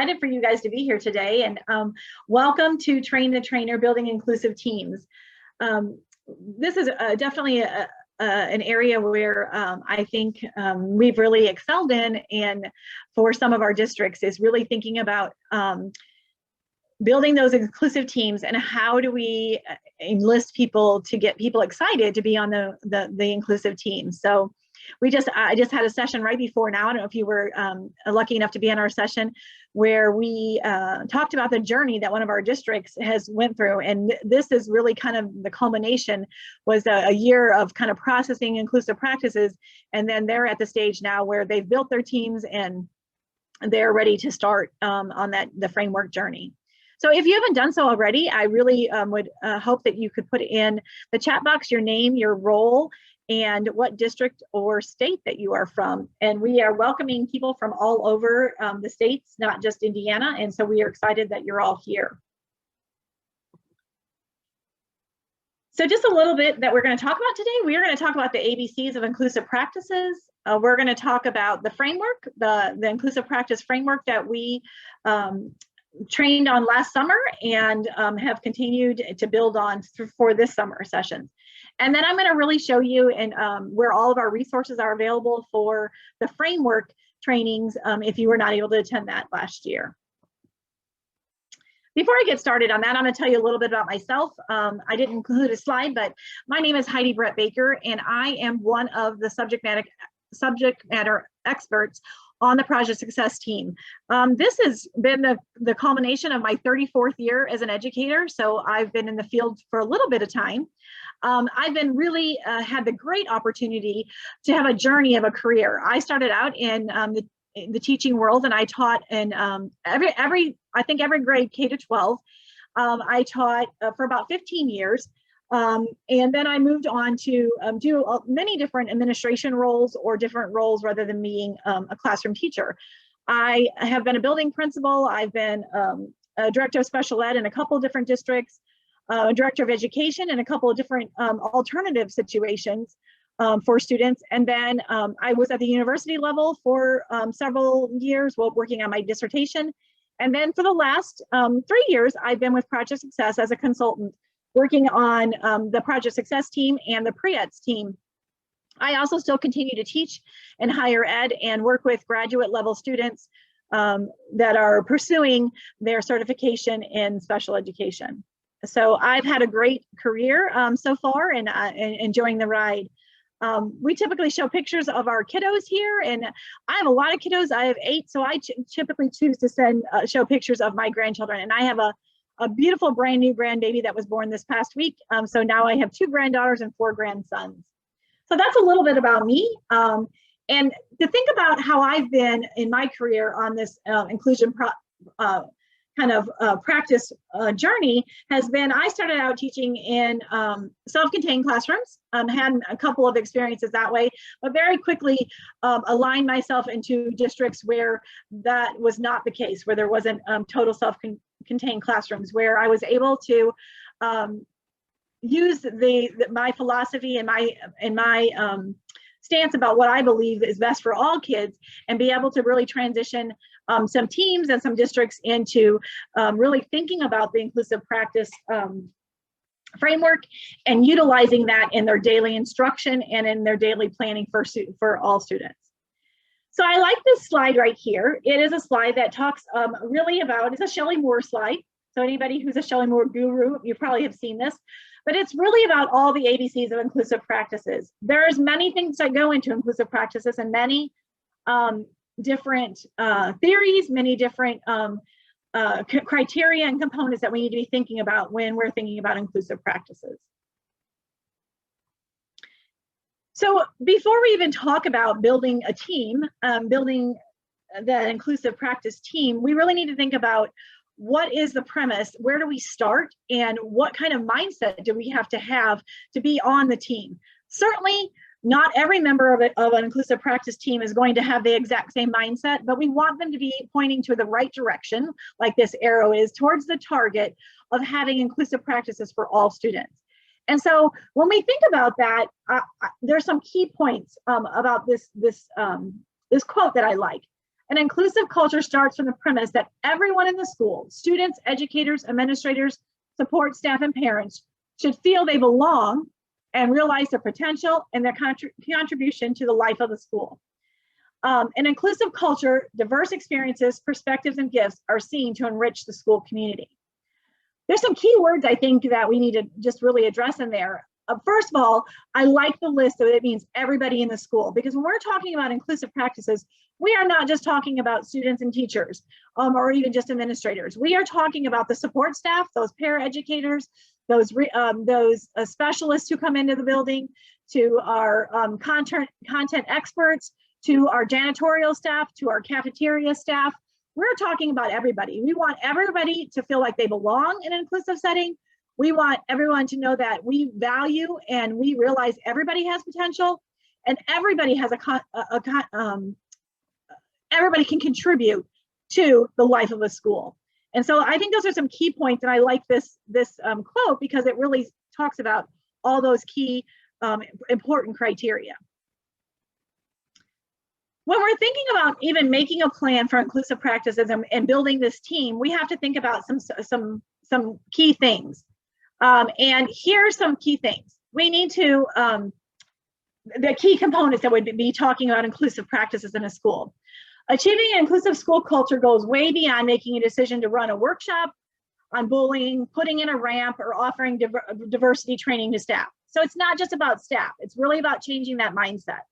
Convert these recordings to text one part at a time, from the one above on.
excited for you guys to be here today, and welcome to Train the Trainer, Building Inclusive Teams. This is definitely an area where I think we've really excelled in, and for some of our districts is really thinking about building those inclusive teams and how do we enlist people to get people excited to be on the inclusive team. So I just had a session right before now. I don't know if you were lucky enough to be in our session where we talked about the journey that one of our districts has went through. And this is really kind of the culmination, was a year of kind of processing inclusive practices. And then they're at the stage now where they've built their teams and they're ready to start on the framework journey. So if you haven't done so already, I really would hope that you could put in the chat box your name, your role, and what district or state that you are from. And we are welcoming people from all over the states, not just Indiana. And so we are excited that you're all here. So just a little bit that we're going to talk about today. We are going to talk about the ABCs of inclusive practices. We're going to talk about the framework, the inclusive practice framework that we trained on last summer and have continued to build on for this summer sessions. And then I'm going to really show you where all of our resources are available for the framework trainings if you were not able to attend that last year. Before I get started on that, I'm going to tell you a little bit about myself. I didn't include a slide, but my name is Heidi Brett Baker, and I am one of the subject matter experts on the Project Success team. This has been the culmination of my 34th year as an educator, so I've been in the field for a little bit of time. I've been really had the great opportunity to have a journey of a career. I started out in the teaching world, and I taught in I think every grade K to 12. I taught for about 15 years. And then I moved on to do many different administration roles or different roles rather than being a classroom teacher. I have been a building principal. I've been a director of special ed in a couple of different districts, a director of education in a couple of different alternative situations for students. And then I was at the university level for several years while working on my dissertation. And then for the last 3 years, I've been with Project Success as a consultant, working on the Project Success team and the pre-eds team. I also still continue to teach in higher ed and work with graduate level students that are pursuing their certification in special education. So I've had a great career so far and enjoying the ride. We typically show pictures of our kiddos here, and I have a lot of kiddos. I have 8, so I typically choose to show pictures of my grandchildren, and I have a beautiful brand new grandbaby that was born this past week. So now I have 2 granddaughters and 4 grandsons. So that's a little bit about me. And to think about how I've been in my career on this inclusion practice journey has been, I started out teaching in self-contained classrooms, had a couple of experiences that way, but very quickly aligned myself into districts where that was not the case, where there wasn't total self-contained classrooms, where I was able to use my philosophy and my stance about what I believe is best for all kids, and be able to really transition some teams and some districts into really thinking about the inclusive practice framework and utilizing that in their daily instruction and in their daily planning for all students. So I like this slide right here. It is a slide that talks really about, it's a Shelley Moore slide. So anybody who's a Shelley Moore guru, you probably have seen this, but it's really about all the ABCs of inclusive practices. There's many things that go into inclusive practices and many different theories, many different criteria and components that we need to be thinking about when we're thinking about inclusive practices. So before we even talk about building a team, building the inclusive practice team, we really need to think about what is the premise, where do we start, and what kind of mindset do we have to be on the team. Certainly, not every member of an inclusive practice team is going to have the exact same mindset, but we want them to be pointing to the right direction, like this arrow is, towards the target of having inclusive practices for all students. And so when we think about that, there's some key points about this quote that I like. An inclusive culture starts from the premise that everyone in the school, students, educators, administrators, support staff, and parents, should feel they belong and realize their potential and their contribution to the life of the school. An inclusive culture, diverse experiences, perspectives, and gifts are seen to enrich the school community. There's some key words I think that we need to just really address in there. First of all, I like the list that it means everybody in the school, because when we're talking about inclusive practices, we are not just talking about students and teachers or even just administrators. We are talking about the support staff, those paraeducators, those specialists who come into the building, to our content experts, to our janitorial staff, to our cafeteria staff. We're talking about everybody. We want everybody to feel like they belong in an inclusive setting. We want everyone to know that we value and we realize everybody has potential, and everybody has everybody can contribute to the life of a school. And so I think those are some key points, and I like this quote because it really talks about all those key important criteria. When we're thinking about even making a plan for inclusive practices and building this team, we have to think about some key things. And here's some key things. We need to, the key components that would be talking about inclusive practices in a school. Achieving an inclusive school culture goes way beyond making a decision to run a workshop on bullying, putting in a ramp, or offering diversity training to staff. So it's not just about staff, it's really about changing that mindset.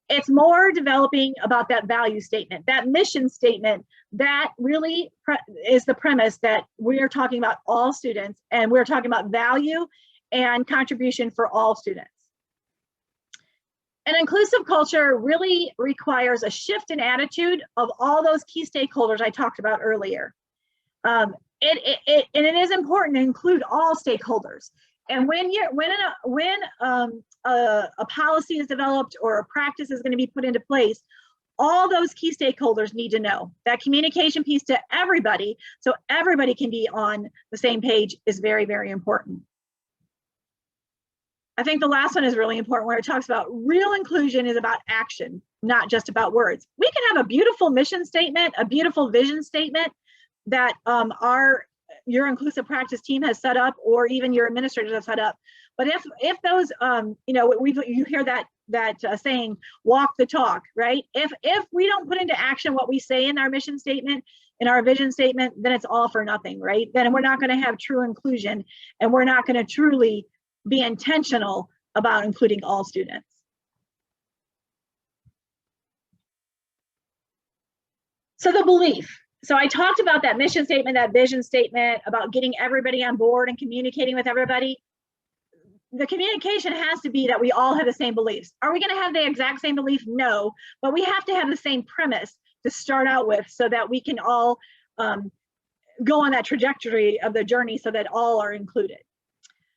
It's more developing about that value statement, that mission statement, that really is the premise that we're talking about all students, and we're talking about value and contribution for all students. An inclusive culture really requires a shift in attitude of all those key stakeholders I talked about earlier. And it is important to include all stakeholders. And when a policy is developed or a practice is going to be put into place, all those key stakeholders need to know. That communication piece to everybody, so everybody can be on the same page, is very, very important. I think the last one is really important, where it talks about real inclusion is about action, not just about words. We can have a beautiful mission statement, a beautiful vision statement that your inclusive practice team has set up, or even your administrators have set up. But if those, you hear that saying, walk the talk, right? If we don't put into action what we say in our mission statement, in our vision statement, then it's all for nothing, right? Then we're not going to have true inclusion, and we're not going to truly be intentional about including all students. So the belief. So I talked about that mission statement, that vision statement, about getting everybody on board and communicating with everybody. The communication has to be that we all have the same beliefs. Are we going to have the exact same belief? No, but we have to have the same premise to start out with, so that we can all go on that trajectory of the journey, so that all are included.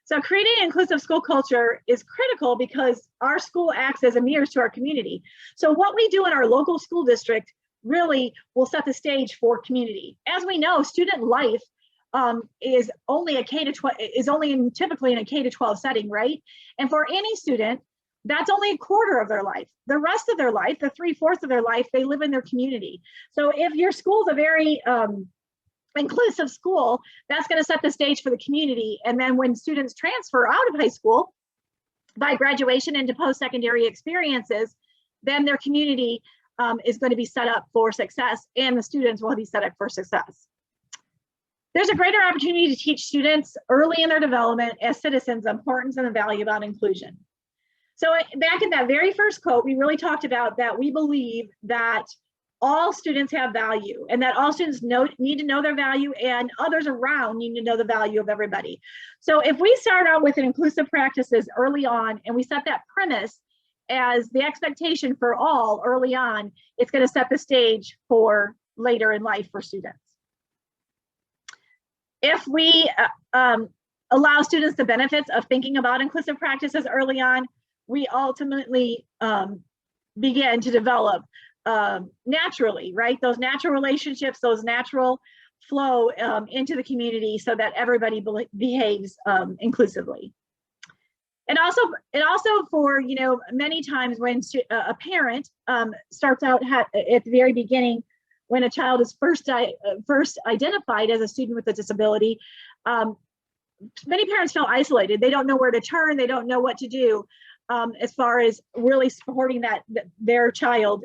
So creating an inclusive school culture is critical because our school acts as a mirror to our community. So what we do in our local school district really will set the stage for community. As we know, student life is only typically in a K-12 setting, right? And for any student, that's only a quarter of their life. The rest of their life, the 3/4 of their life, they live in their community. So if your school's a very inclusive school, that's going to set the stage for the community. And then when students transfer out of high school by graduation into post-secondary experiences, then their community is going to be set up for success, and the students will be set up for success. There's a greater opportunity to teach students early in their development as citizens the importance and the value about inclusion. So back in that very first quote, we really talked about that we believe that all students have value, and that all students need to know their value, and others around need to know the value of everybody. So if we start out with an inclusive practices early on, and we set that premise as the expectation for all early on, it's going to set the stage for later in life for students. If we allow students the benefits of thinking about inclusive practices early on, we ultimately begin to develop naturally, right? Those natural relationships, those natural flow into the community, so that everybody behaves inclusively. And also for, you know, many times when a parent starts out at the very beginning, when a child is first identified as a student with a disability, many parents feel isolated. They don't know where to turn. They don't know what to do as far as really supporting their child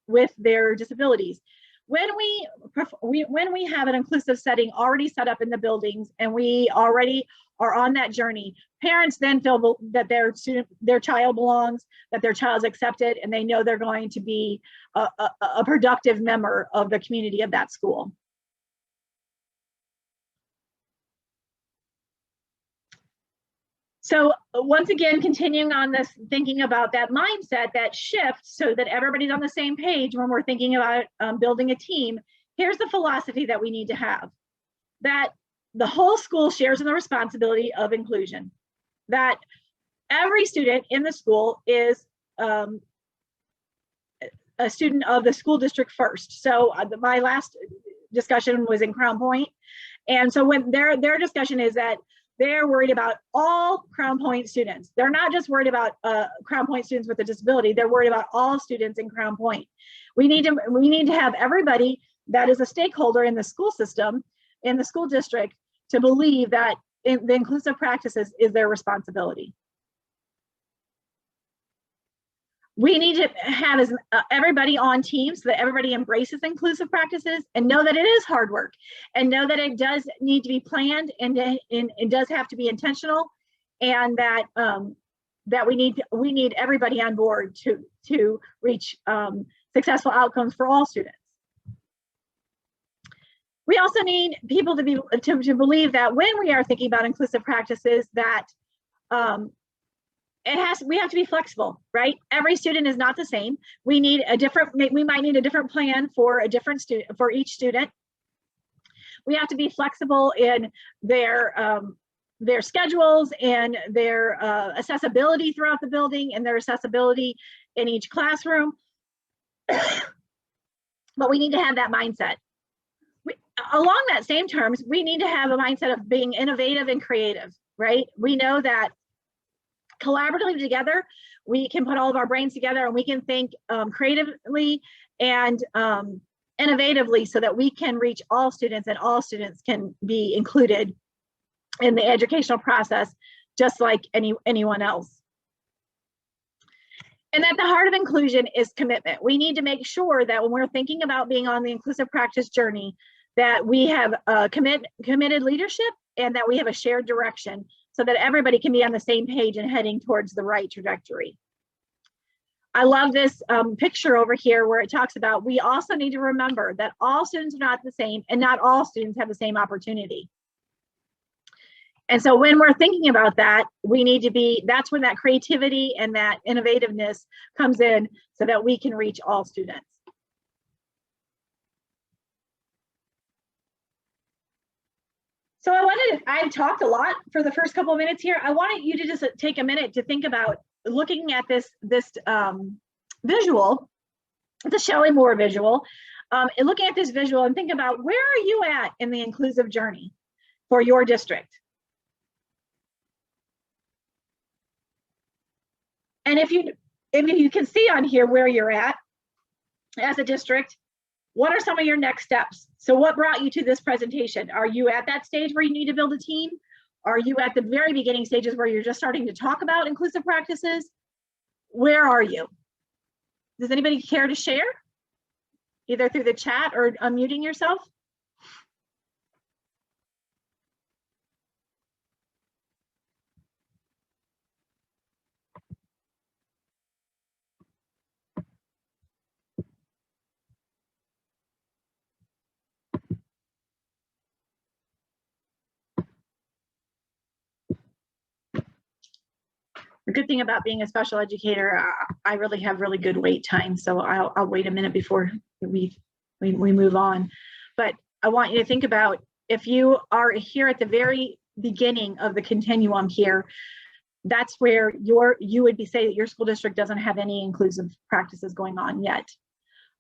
with their disabilities. When we have an inclusive setting already set up in the buildings and we already are on that journey, parents then feel that their child belongs, that their child's accepted, and they know they're going to be a productive member of the community of that school. So once again, continuing on this, thinking about that mindset, that shift, so that everybody's on the same page when we're thinking about building a team, here's the philosophy that we need to have: that the whole school shares in the responsibility of inclusion, that every student in the school is a student of the school district first. So my last discussion was in Crown Point. And so when their discussion is that they're worried about all Crown Point students. They're not just worried about Crown Point students with a disability. They're worried about all students in Crown Point. We need to have everybody that is a stakeholder in the school system, in the school district, to believe that the inclusive practices is their responsibility. We need to have everybody on teams so that everybody embraces inclusive practices and know that it is hard work, and know that it does need to be planned, and it does have to be intentional, and that that we need everybody on board to reach successful outcomes for all students. We also need people to believe that when we are thinking about inclusive practices, that we have to be flexible, right? Every student is not the same. We might need a different plan for a different student, for each student. We have to be flexible in their schedules and their accessibility throughout the building and their accessibility in each classroom. But we need to have that mindset. Along that same terms, we need to have a mindset of being innovative and creative, right? We know that collaboratively together, we can put all of our brains together and we can think creatively and innovatively, so that we can reach all students and all students can be included in the educational process just like anyone else. And at the heart of inclusion is commitment. We need to make sure that when we're thinking about being on the inclusive practice journey, that we have committed leadership and that we have a shared direction, so that everybody can be on the same page and heading towards the right trajectory. I love this picture over here where it talks about we also need to remember that all students are not the same and not all students have the same opportunity. And so when we're thinking about that, that's when that creativity and that innovativeness comes in, so that we can reach all students. So I talked a lot for the first couple of minutes here. I wanted you to just take a minute to think about looking at this visual, the Shelley Moore visual, and looking at this visual and think about, where are you at in the inclusive journey for your district? And if you can see on here where you're at as a district, what are some of your next steps? So what brought you to this presentation? Are you at that stage where you need to build a team? Are you at the very beginning stages where you're just starting to talk about inclusive practices? Where are you? Does anybody care to share? Either through the chat or unmuting yourself? The good thing about being a special educator, I really have really good wait time, so I'll wait a minute before we move on. But I want you to think about, if you are here at the very beginning of the continuum here, that's where you would say that your school district doesn't have any inclusive practices going on yet.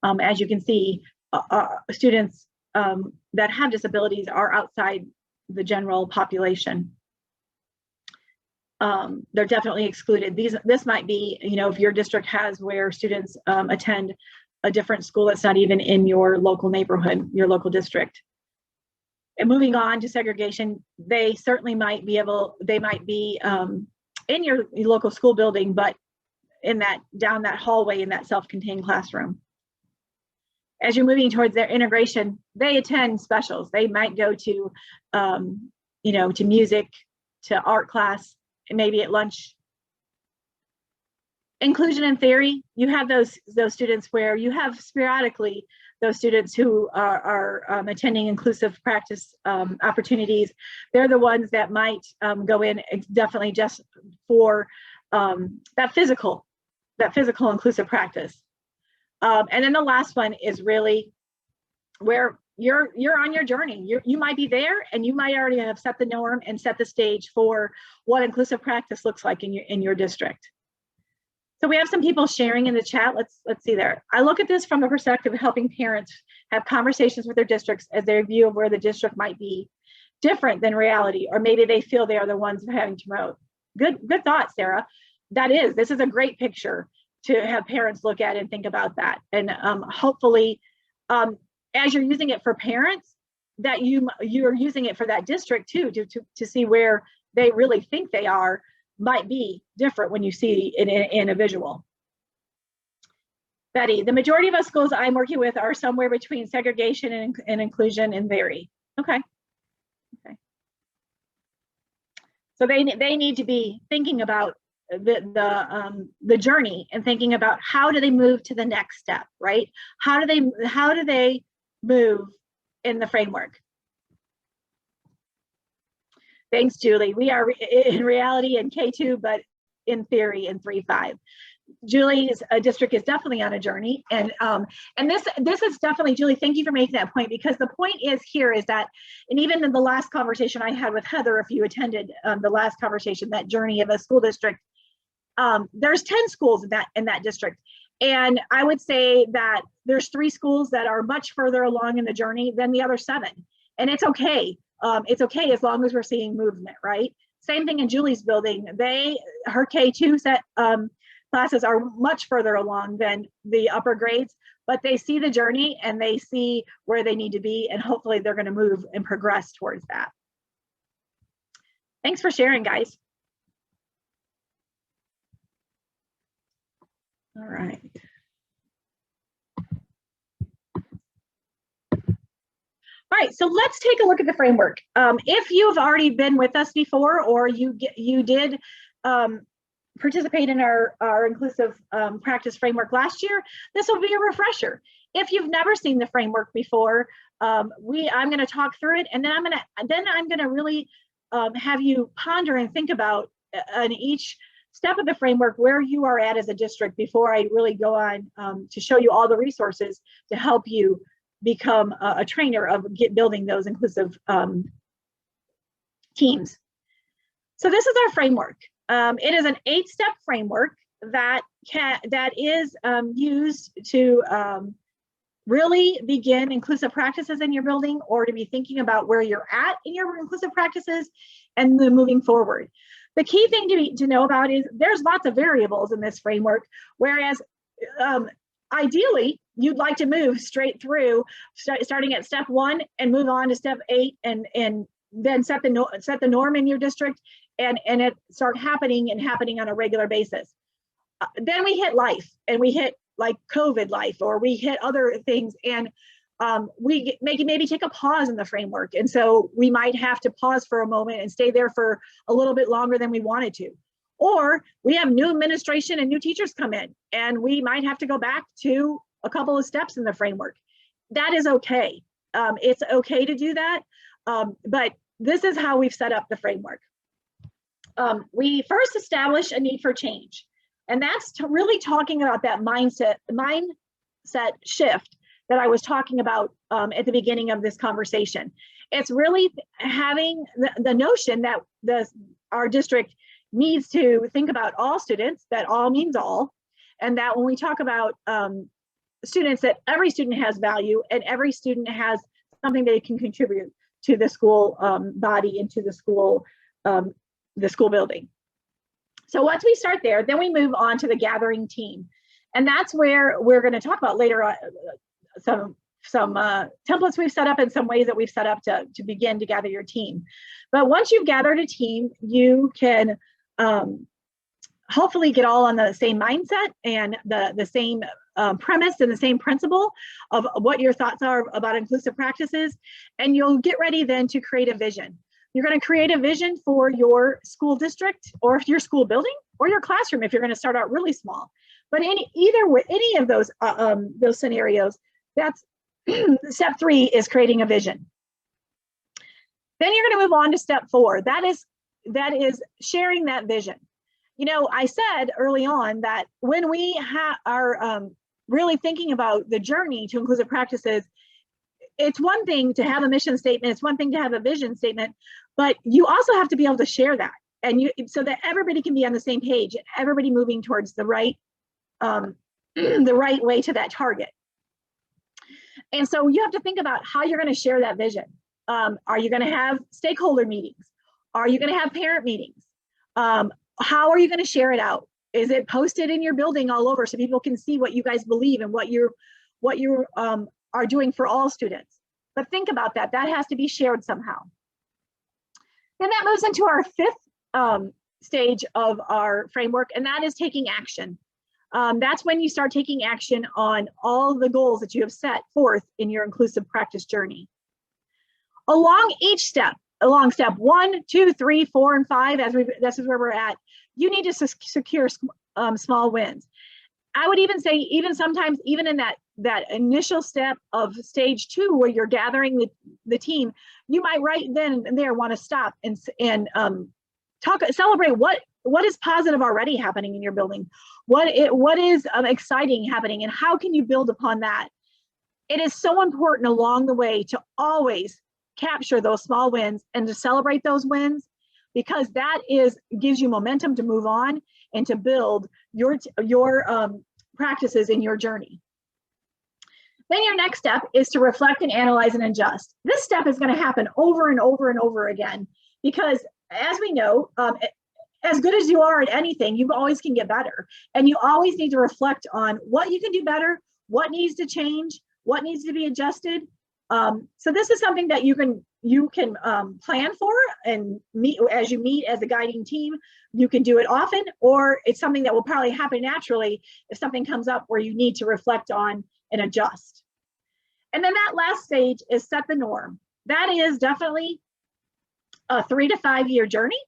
As you can see, students that have disabilities are outside the general population. they're definitely excluded. This might be, if your district has where students attend a different school that's not even in your local neighborhood, your local district. And moving on to segregation, they certainly might be in your local school building, but down that hallway in that self-contained classroom. As you're moving towards their integration, they attend specials. They might go to, to music, to art class, and maybe at lunch. Inclusion in theory, you have those students where you have sporadically those students who are attending inclusive practice opportunities. They're the ones that might go in definitely just for that physical inclusive practice. And then the last one is really where you're on your journey. You might be there, and you might already have set the norm and set the stage for what inclusive practice looks like in your district. So we have some people sharing in the chat. Let's see there. I look at this from the perspective of helping parents have conversations with their districts as their view of where the district might be different than reality, or maybe they feel they are the ones having to promote. Good thought, Sarah. This is a great picture to have parents look at and think about that. And hopefully, as you're using it for parents, that you're using it for that district too, to see where they really think they are might be different when you see it in a visual. Betty, the majority of us schools I'm working with are somewhere between segregation and inclusion and vary. Okay. So they need to be thinking about the journey and thinking about how do they move to the next step, right? How do they move in the framework? Thanks, Julie. We are in reality in K2, but in theory in 3-5. Julie's district is definitely on a journey, and this is definitely, Julie, thank you for making that point, because the point is that, and even in the last conversation I had with Heather, if you attended the last conversation, that journey of a school district, there's 10 schools in that district, and I would say that there's 3 schools that are much further along in the journey than the other 7, and it's okay. It's okay as long as we're seeing movement, right? Same thing in Julie's building. Her K2 set classes are much further along than the upper grades, but they see the journey and they see where they need to be, and hopefully they're going to move and progress towards that. Thanks for sharing, guys. All right. All right, so let's take a look at the framework. If you've already been with us before, or you did participate in our inclusive practice framework last year, this will be a refresher. If you've never seen the framework before, I'm going to talk through it, and then I'm going to really have you ponder and think about on each step of the framework where you are at as a district before I really go on to show you all the resources to help you become a trainer of building those inclusive teams. So this is our framework. It is an 8-step framework that is used to really begin inclusive practices in your building, or to be thinking about where you're at in your inclusive practices and then moving forward. The key thing to know about is there's lots of variables in this framework, whereas ideally, you'd like to move straight through, starting at step 1 and move on to step 8, and then set the norm in your district, and it start happening on a regular basis. Then we hit life, and we hit like COVID life, or we hit other things, and we maybe take a pause in the framework, and so we might have to pause for a moment and stay there for a little bit longer than we wanted to. Or we have new administration and new teachers come in, and we might have to go back to a couple of steps in the framework. That is okay. It's okay to do that, but this is how we've set up the framework. We first establish a need for change, and that's really talking about that mindset shift that I was talking about at the beginning of this conversation. It's really having the notion that our district needs to think about all students, that all means all, and that when we talk about students, that every student has value and every student has something they can contribute to the school body and to the school building. So once we start there, then we move on to the gathering team. And that's where we're going to talk about later on some templates we've set up and some ways that we've set up to begin to gather your team. But once you've gathered a team, you can hopefully get all on the same mindset and the same premise and the same principle of what your thoughts are about inclusive practices. And you'll get ready then to create a vision. You're going to create a vision for your school district or your school building or your classroom if you're going to start out really small. But any of those scenarios, that's step 3 is creating a vision. Then you're going to move on to step 4. That is sharing that vision. You know, I said early on that when we are really thinking about the journey to inclusive practices, it's one thing to have a mission statement, it's one thing to have a vision statement, but you also have to be able to share that, and so that everybody can be on the same page, and everybody moving towards the right way to that target. And so you have to think about how you're going to share that vision. Are you going to have stakeholder meetings? Are you going to have parent meetings? How are you going to share it out? Is it posted in your building all over so people can see what you guys believe and what you are doing for all students? But think about that. That has to be shared somehow. Then that moves into our 5th stage of our framework, and that is taking action. That's when you start taking action on all the goals that you have set forth in your inclusive practice journey. Along each step, along step 1, 2, 3, 4, and 5, this is where we're at, you need to secure small wins. I would even say, even sometimes, even in that initial step of stage 2, where you're gathering the team, you might right then and there want to stop and celebrate what is positive already happening in your building, what is exciting happening, and how can you build upon that. It is so important along the way to always capture those small wins and to celebrate those wins, because that gives you momentum to move on and to build your practices in your journey. Then your next step is to reflect and analyze and adjust. This step is going to happen over and over and over again, because as we know, as good as you are at anything, you always can get better. And you always need to reflect on what you can do better, what needs to change, what needs to be adjusted. So this is something that you can plan for and meet as you meet as a guiding team. You can do it often, or it's something that will probably happen naturally if something comes up where you need to reflect on and adjust. And then that last stage is set the norm. That is definitely a 3 to 5 year journey.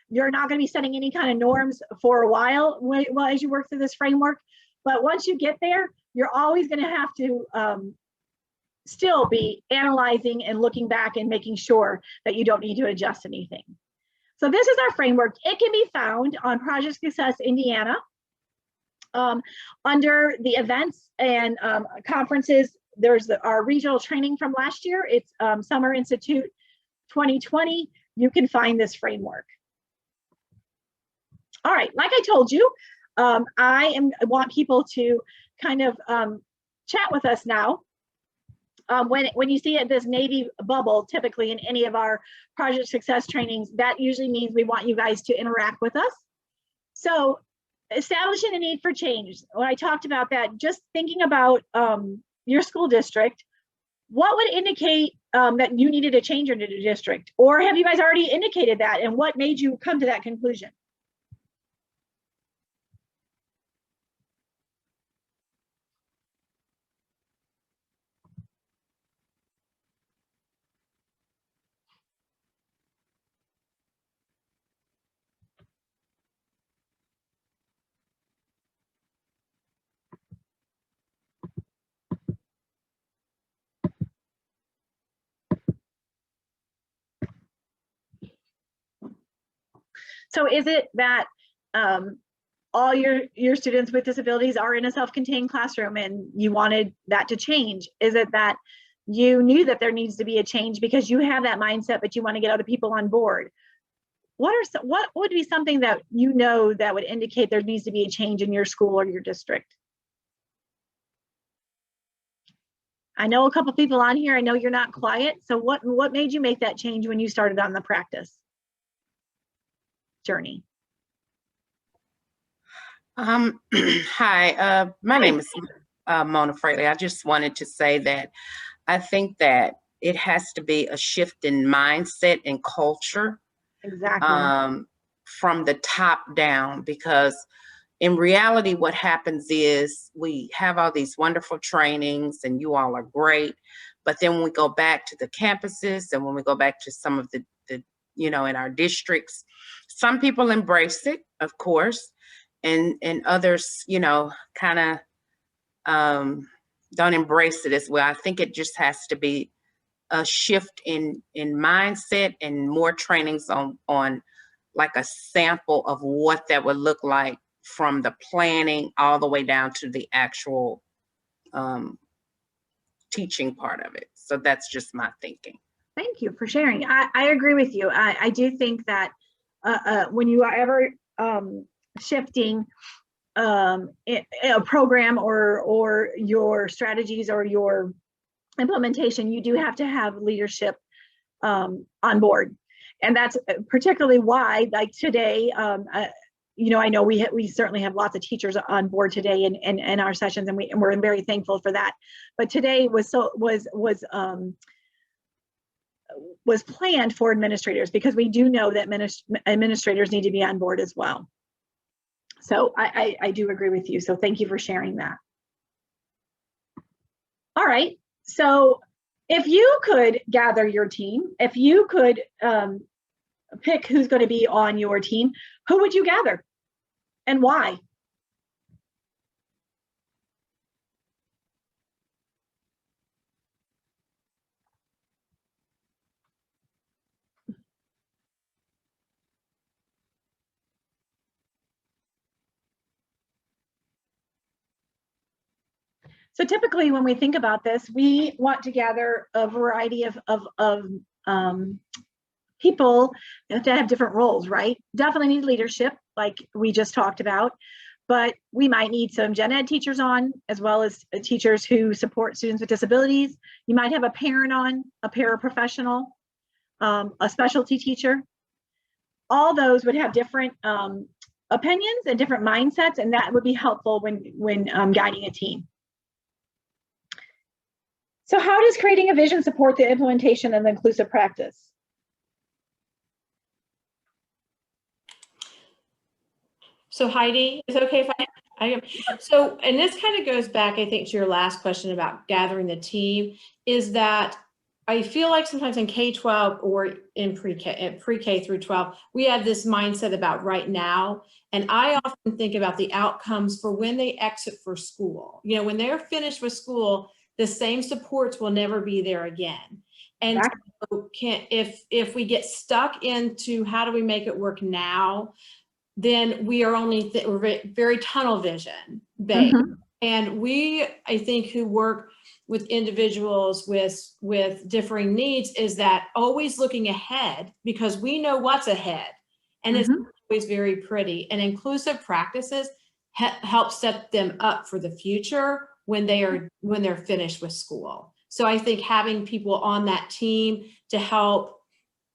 You're not going to be setting any kind of norms for a while as you work through this framework. But once you get there, you're always going to have to still be analyzing and looking back and making sure that you don't need to adjust anything. So this is our framework. It can be found on Project Success Indiana under the events and conferences. There's our regional training from last year. It's Summer Institute 2020. You can find this framework. All right, like I told you, I want people to kind of chat with us now. When you see this navy bubble, typically in any of our project success trainings, that usually means we want you guys to interact with us. So establishing a need for change. When I talked about that, just thinking about your school district, what would indicate that you needed a change in the district? Or have you guys already indicated that, and what made you come to that conclusion? So is it that all your students with disabilities are in a self-contained classroom and you wanted that to change? Is it that you knew that there needs to be a change because you have that mindset, but you want to get other people on board? What would be something that you know that would indicate there needs to be a change in your school or your district? I know a couple people on here. I know you're not quiet. So what made you make that change when you started on the practice journey? Hi, my name is Mona Fraley. I just wanted to say that I think that it has to be a shift in mindset and culture Exactly. From the top down, because in reality, what happens is we have all these wonderful trainings and you all are great. But then when we go back to the campuses and when we go back to some of the in our districts, some people embrace it, of course, and others, kind of don't embrace it as well. I think it just has to be a shift in mindset and more trainings on like a sample of what that would look like from the planning all the way down to the actual teaching part of it. So that's just my thinking. Thank you for sharing. I agree with you. I do think that when you are ever shifting a program or your strategies or your implementation, you do have to have leadership on board. And that's particularly why, like today, I know we certainly have lots of teachers on board today in our sessions, and we're very thankful for that. But today was planned for administrators, because we do know that administrators need to be on board as well. So I do agree with you. So thank you for sharing that. All right. So if you could gather your team, if you could pick who's going to be on your team, who would you gather and why? So typically when we think about this, we want to gather a variety of people that have different roles, right? Definitely need leadership, like we just talked about, but we might need some gen ed teachers on, as well as teachers who support students with disabilities. You might have a parent on, a paraprofessional, a specialty teacher. All those would have different opinions and different mindsets, and that would be helpful when guiding a team. So how does creating a vision support the implementation of the inclusive practice? So Heidi, is it okay if I so, and this kind of goes back, I think, to your last question about gathering the team, is that I feel like sometimes in K-12 or in pre-K through 12, we have this mindset about right now. And I often think about the outcomes for when they exit for school. When they're finished with school, the same supports will never be there again. And so if we get stuck into how do we make it work now, then we are only we're very tunnel vision based. Mm-hmm. And I think, who work with individuals with differing needs, is that always looking ahead, because we know what's ahead, and mm-hmm. It's always very pretty. And inclusive practices help set them up for the future when they're finished with school. So I think having people on that team to help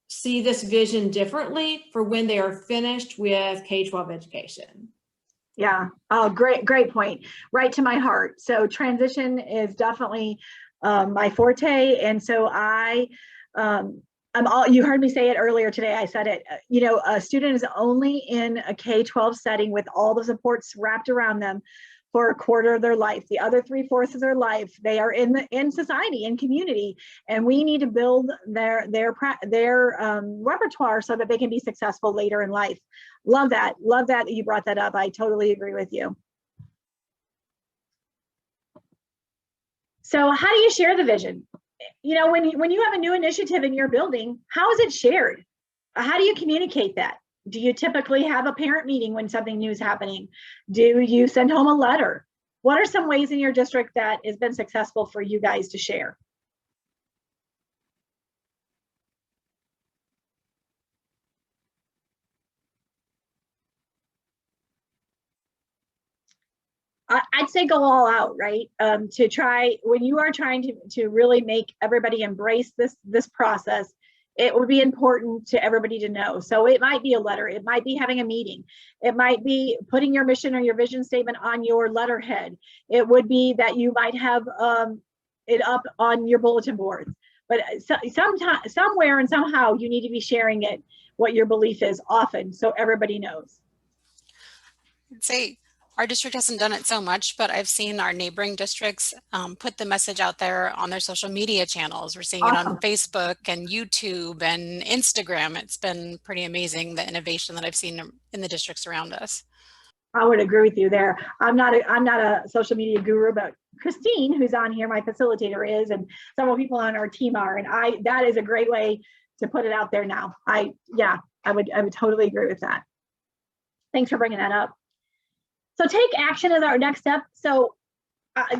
see this vision differently for when they are finished with K-12 education. Yeah, oh, great point. Right to my heart. So transition is definitely my forte. And so you heard me say it earlier today. I said it, a student is only in a K-12 setting with all the supports wrapped around them for a quarter of their life. The other 3/4 of their life, they are in society, in community, and we need to build their repertoire so that they can be successful later in life. Love that you brought that up. I totally agree with you. So how do you share the vision? When you have a new initiative in your building, how is it shared? How do you communicate that? Do you typically have a parent meeting when something new is happening? Do you send home a letter? What are some ways in your district that has been successful for you guys to share? I'd say go all out, right? To try, when you are trying to really make everybody embrace this process, it would be important to everybody to know. So it might be a letter, it might be having a meeting, it might be putting your mission or your vision statement on your letterhead. It would be that you might have it up on your bulletin boards. But sometime, somewhere and somehow you need to be sharing it, what your belief is often, so everybody knows. I'd say our district hasn't done it so much, but I've seen our neighboring districts put the message out there on their social media channels. We're seeing it on Facebook and YouTube and Instagram. It's been pretty amazing, the innovation that I've seen in the districts around us. I would agree with you there. I'm not a social media guru, but Christine, who's on here, my facilitator is, and several people on our team are, and that is a great way to put it out there now. I would totally agree with that. Thanks for bringing that up. So take action as our next step. So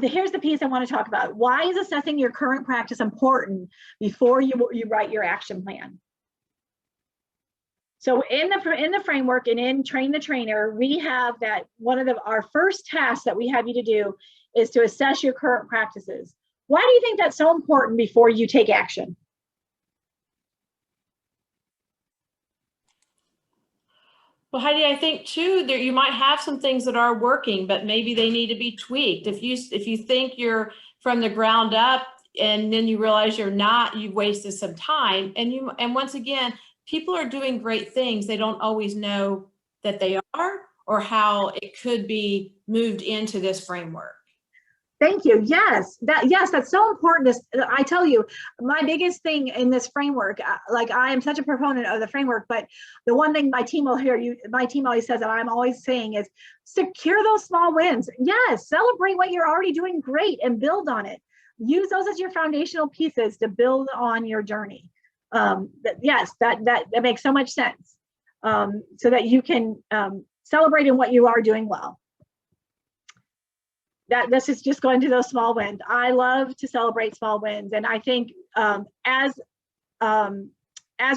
here's the piece I want to talk about. Why is assessing your current practice important before you write your action plan? So in the framework and in Train the Trainer, we have that one of our first tasks that we have you to do is to assess your current practices. Why do you think that's so important before you take action? Well, Heidi, I think too, there you might have some things that are working, but maybe they need to be tweaked. If you think you're from the ground up and then you realize you're not, you've wasted some time. And once again, people are doing great things. They don't always know that they are or how it could be moved into this framework. Thank you. Yes, that's so important. I tell you, my biggest thing in this framework, like I am such a proponent of the framework, but the one thing my team will hear my team always says that I'm always saying is secure those small wins. Yes, celebrate what you're already doing great and build on it. Use those as your foundational pieces to build on your journey. Yes, that makes so much sense. So that you can celebrate in what you are doing well. This is just going to those small wins. I love to celebrate small wins, and I think as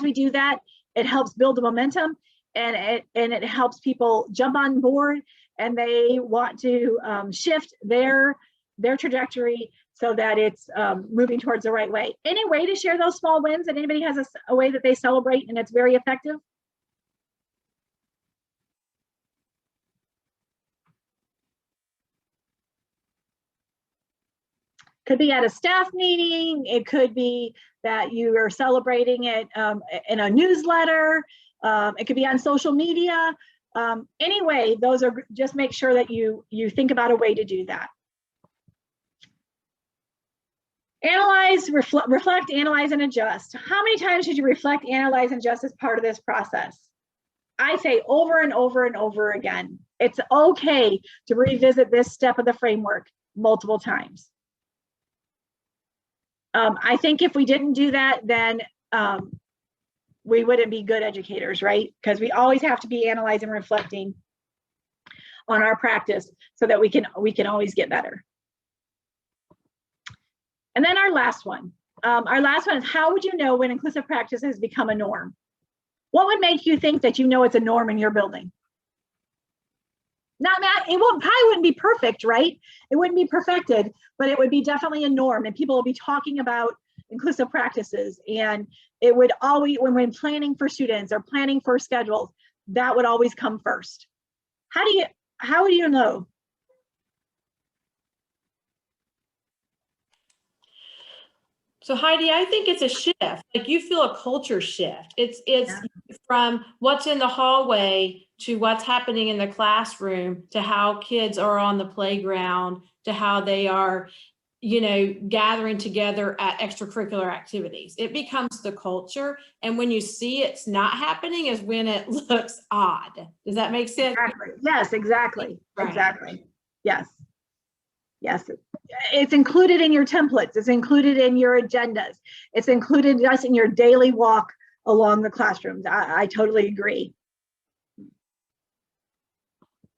we do that, it helps build the momentum, and it helps people jump on board, and they want to shift their trajectory so that it's moving towards the right way. Any way to share those small wins? And anybody has a way that they celebrate and it's very effective? Could be at a staff meeting. It could be that you are celebrating it in a newsletter. It could be on social media. Anyway, those are, just make sure that you think about a way to do that. Analyze, reflect, analyze, and adjust. How many times should you reflect, analyze, and adjust as part of this process? I say over and over and over again. It's okay to revisit this step of the framework multiple times. I think if we didn't do that, then we wouldn't be good educators, right? Because we always have to be analyzing and reflecting on our practice so that we can always get better. And then our last one is, how would you know when inclusive practice has become a norm? What would make you think that you know it's a norm in your building? It probably wouldn't be perfect, right? It wouldn't be perfected, but it would be definitely a norm, and people will be talking about inclusive practices, and it would always, when planning for students or planning for schedules, that would always come first. How do you know? So Heidi, I think it's a shift. Like you feel a culture shift. It's from what's in the hallway to what's happening in the classroom to how kids are on the playground to how they are, gathering together at extracurricular activities. It becomes the culture. And when you see it's not happening is when it looks odd. Does that make sense? Exactly. Yes, exactly. Right. Exactly. Yes. Yes. It's included in your templates. It's included in your agendas. It's included just in your daily walk along the classrooms. I totally agree.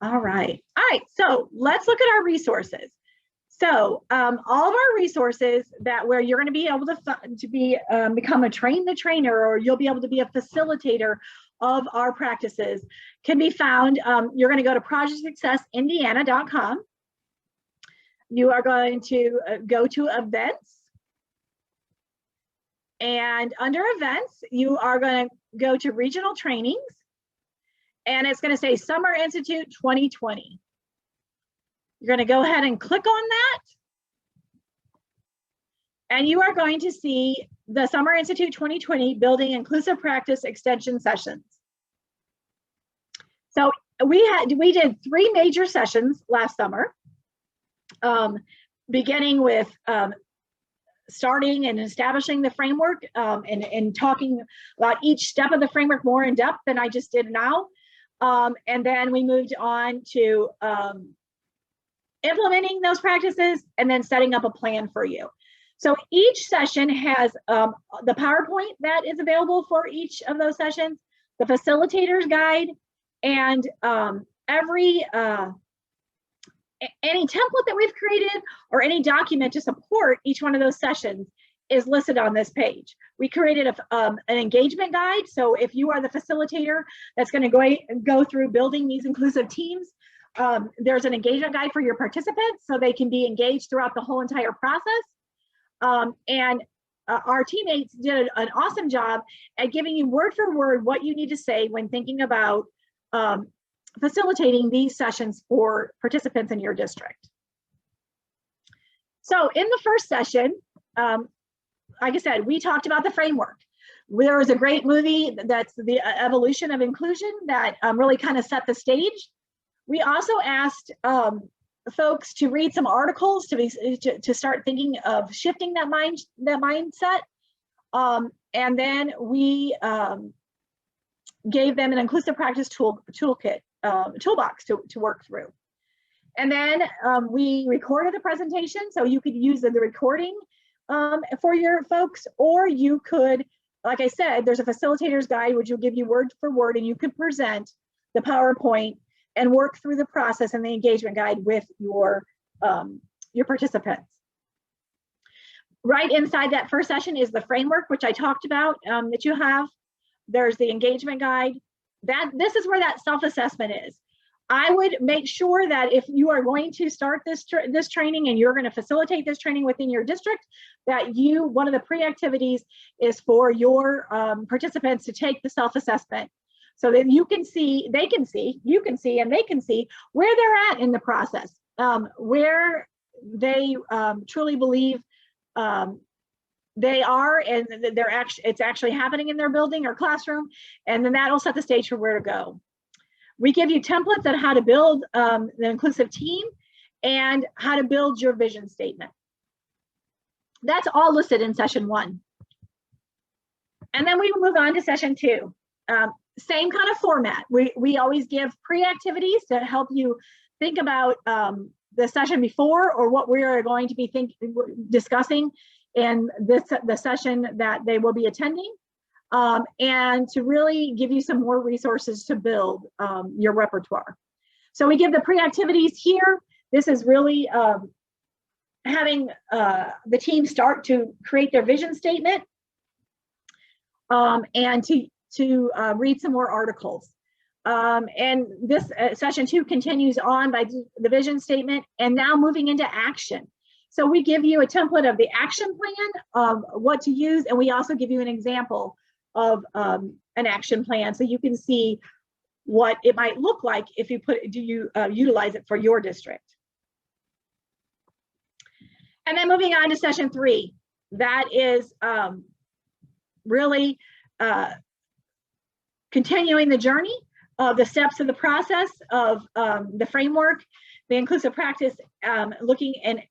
All right. So let's look at our resources. So all of our resources where you're going to be able to become a Train the Trainer, or you'll be able to be a facilitator of our practices, can be found. You're going to go to projectsuccessindiana.com. You are going to go to events. And under events, you are going to go to regional trainings, and it's going to say Summer Institute 2020. You're going to go ahead and click on that. And you are going to see the Summer Institute 2020 Building Inclusive Practice Extension Sessions. So we did 3 major sessions last summer, beginning with starting and establishing the framework and talking about each step of the framework more in depth than I just did now. And then we moved on to implementing those practices and then setting up a plan for you. So each session has the PowerPoint that is available for each of those sessions, the facilitator's guide, and any template that we've created or any document to support each one of those sessions is listed on this page. We created an engagement guide. So if you are the facilitator that's going to go through building these inclusive teams, there's an engagement guide for your participants so they can be engaged throughout the whole entire process. Our teammates did an awesome job at giving you word for word what you need to say when thinking about facilitating these sessions for participants in your district. So in the first session, like I said, we talked about the framework. There was a great movie that's the evolution of inclusion that really kind of set the stage. We also asked folks to read some articles to start thinking of shifting that mindset. And then we gave them an inclusive practice toolkit, toolbox to work through. And then we recorded the presentation, so you could use the recording for your folks, or you could, like I said, there's a facilitator's guide which will give you word for word, and you can present the PowerPoint and work through the process and the engagement guide with your participants. Right inside that first session is the framework, which I talked about that you have. There's the engagement guide. This is where that self-assessment is. I would make sure that if you are going to start this training and you're going to facilitate this training within your district, that one of the pre-activities is for your participants to take the self-assessment, so that you can see, they can see, you can see, and they can see where they're at in the process, where they truly believe they are, and it's actually happening in their building or classroom, and then that'll set the stage for where to go. We give you templates on how to build the inclusive team and how to build your vision statement. That's all listed in session 1. And then we will move on to session 2. Same kind of format. We always give pre-activities to help you think about the session before, or what we are going to be discussing in the session that they will be attending. And to really give you some more resources to build your repertoire. So we give the pre-activities here. This is really having the team start to create their vision statement and to read some more articles. And this session 2 continues on by the vision statement and now moving into action. So we give you a template of the action plan, what to use, and we also give you an example of an action plan, so you can see what it might look like if you utilize it for your district. And then moving on to session 3, that is really continuing the journey of the steps of the process of the framework, the inclusive practice, looking and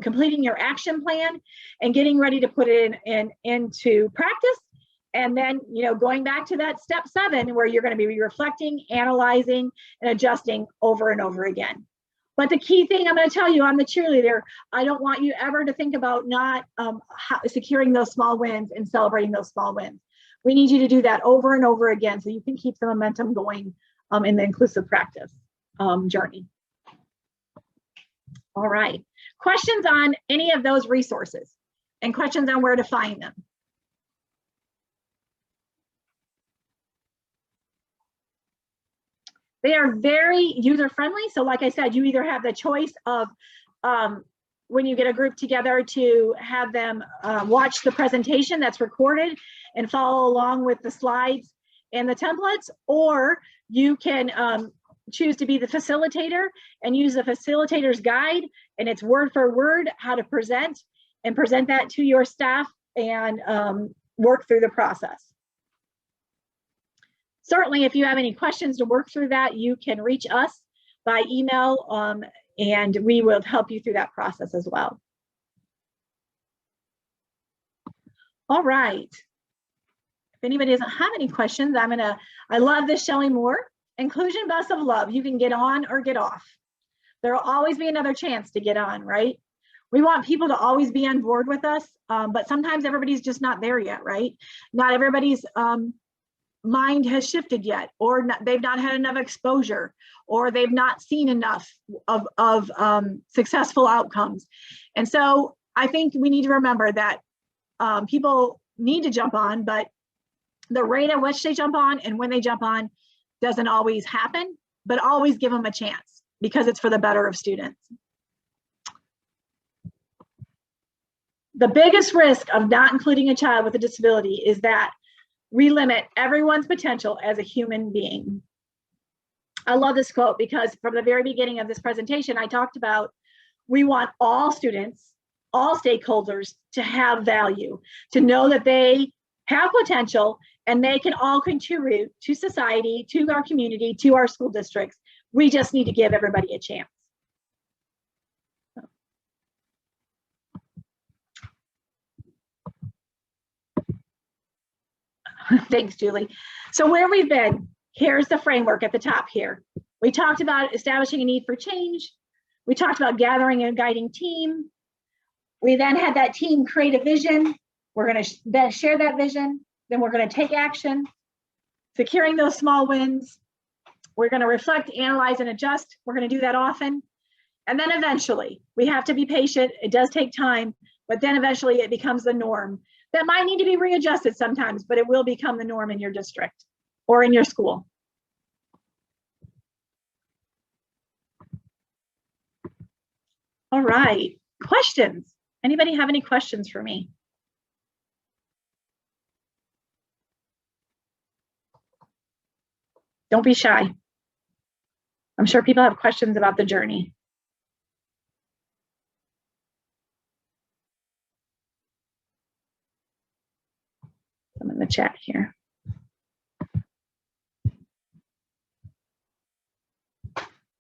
completing your action plan and getting ready to put it into practice. And then, going back to that step 7, where you're going to be reflecting, analyzing, and adjusting over and over again. But the key thing I'm going to tell you, I'm the cheerleader. I don't want you ever to think about not securing those small wins and celebrating those small wins. We need you to do that over and over again so you can keep the momentum going in the inclusive practice journey. All right. Questions on any of those resources and questions on where to find them? They are very user-friendly. So like I said, you either have the choice of when you get a group together to have them watch the presentation that's recorded and follow along with the slides and the templates, or you can choose to be the facilitator and use the facilitator's guide, and it's word for word how to present that to your staff and work through the process. Certainly, if you have any questions to work through that, you can reach us by email, and we will help you through that process as well. All right. If anybody doesn't have any questions, I love this Shelley Moore. Inclusion bus of love. You can get on or get off. There will always be another chance to get on, right? We want people to always be on board with us, but sometimes everybody's just not there yet, right? Not everybody's mind has shifted yet, or they've not had enough exposure, or they've not seen enough of successful outcomes. And so I think we need to remember that people need to jump on, but the rate at which they jump on and when they jump on doesn't always happen, but always give them a chance because it's for the better of students. The biggest risk of not including a child with a disability is that we limit everyone's potential as a human being. I love this quote because from the very beginning of this presentation, I talked about we want all students, all stakeholders to have value, to know that they have potential and they can all contribute to society, to our community, to our school districts. We just need to give everybody a chance. Thanks, Julie. So where we've been, here's the framework at the top here. We talked about establishing a need for change. We talked about gathering a guiding team. We then had that team create a vision. We're going to then share that vision. Then we're going to take action, securing those small wins. We're going to reflect, analyze, and adjust. We're going to do that often. And then eventually, we have to be patient. It does take time, but then eventually it becomes the norm. That might need to be readjusted sometimes, but it will become the norm in your district or in your school. All right, questions? Anybody have any questions for me? Don't be shy. I'm sure people have questions about the journey. I'm in the chat here.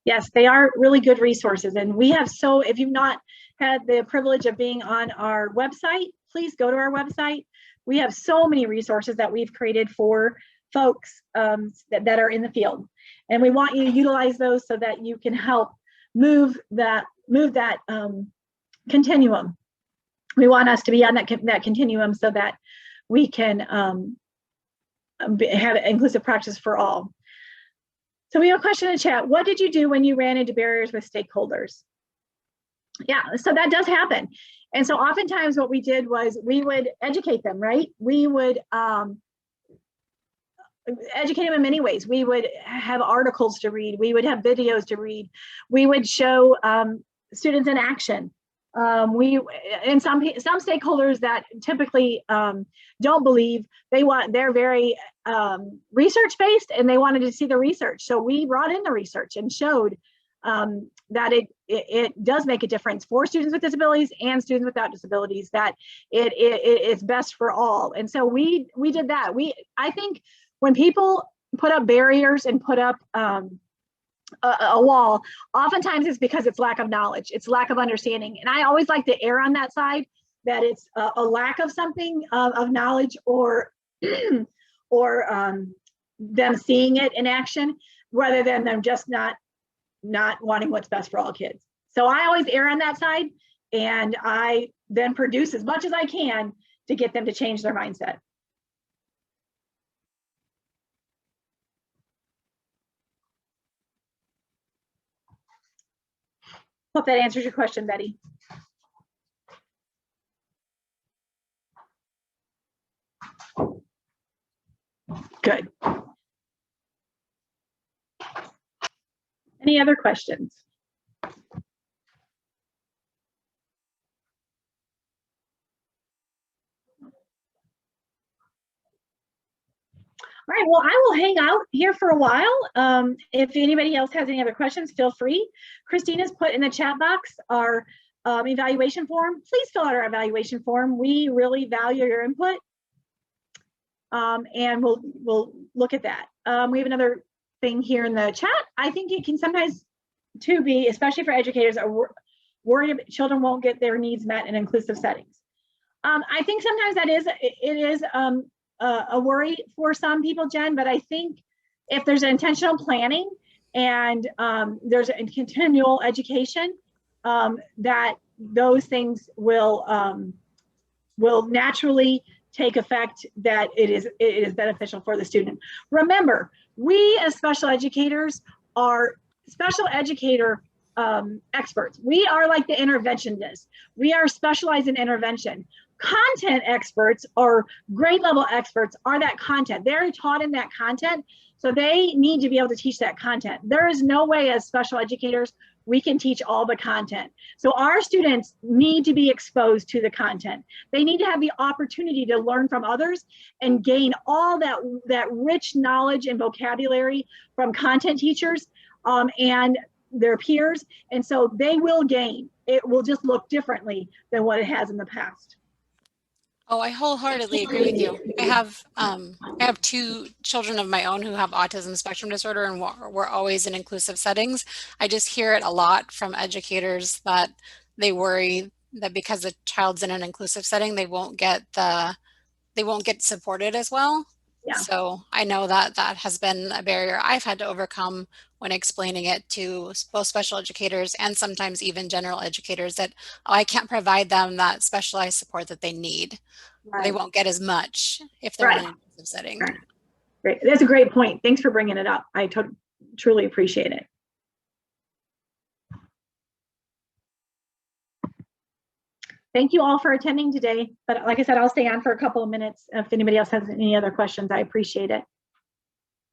Yes, they are really good resources. And we have if you've not had the privilege of being on our website, please go to our website. We have so many resources that we've created for folks that are in the field. And we want you to utilize those so that you can help move that continuum. We want us to be on that continuum so that we can have inclusive practice for all. So we have a question in the chat. What did you do when you ran into barriers with stakeholders? Yeah, so that does happen. And so oftentimes what we did was we would educate them, right? We would educate them in many ways. We would have articles to read. We would have videos to read. We would show students in action. And some stakeholders that typically don't believe, they're very research-based and they wanted to see the research. So we brought in the research and showed that it does make a difference for students with disabilities and students without disabilities, that it's best for all. And so we did that. I think when people put up barriers and put up a wall, oftentimes it's because it's lack of knowledge, it's lack of understanding. And I always like to err on that side, that it's a lack of something of knowledge or them seeing it in action rather than them just not wanting what's best for all kids. So I always err on that side, and I then produce as much as I can to get them to change their mindset. Hope that answers your question, Betty. Good. Any other questions? right, well, I will hang out here for a while. If anybody else has any other questions, feel free. Christina's put in the chat box our evaluation form. Please fill out our evaluation form. We really value your input. And we'll look at that. We have another thing here in the chat. I think it can sometimes too be, especially for educators, are worried children won't get their needs met in inclusive settings. I think sometimes it is a worry for some people, Jen, but I think if there's intentional planning and there's a continual education, that those things will naturally take effect, that it is beneficial for the student. Remember, we as special educators are special educator experts. We are like the interventionists. We are specialized in intervention. Content experts or grade level experts are that content. They're taught in that content, so they need to be able to teach that content. There is no way as special educators we can teach all the content. So our students need to be exposed to the content. They need to have the opportunity to learn from others and gain all that rich knowledge and vocabulary from content teachers and their peers. And so they will gain. It will just look differently than what it has in the past. Oh, I wholeheartedly agree with you. I have 2 children of my own who have autism spectrum disorder, and we're always in inclusive settings. I just hear it a lot from educators that they worry that because the child's in an inclusive setting, they won't get supported as well. Yeah. So I know that has been a barrier I've had to overcome when explaining it to both special educators and sometimes even general educators that I can't provide them that specialized support that they need. Right. They won't get as much if they're in an inclusive setting. Right. Great. That's a great point. Thanks for bringing it up. I truly appreciate it. Thank you all for attending today. But like I said, I'll stay on for a couple of minutes if anybody else has any other questions. I appreciate it.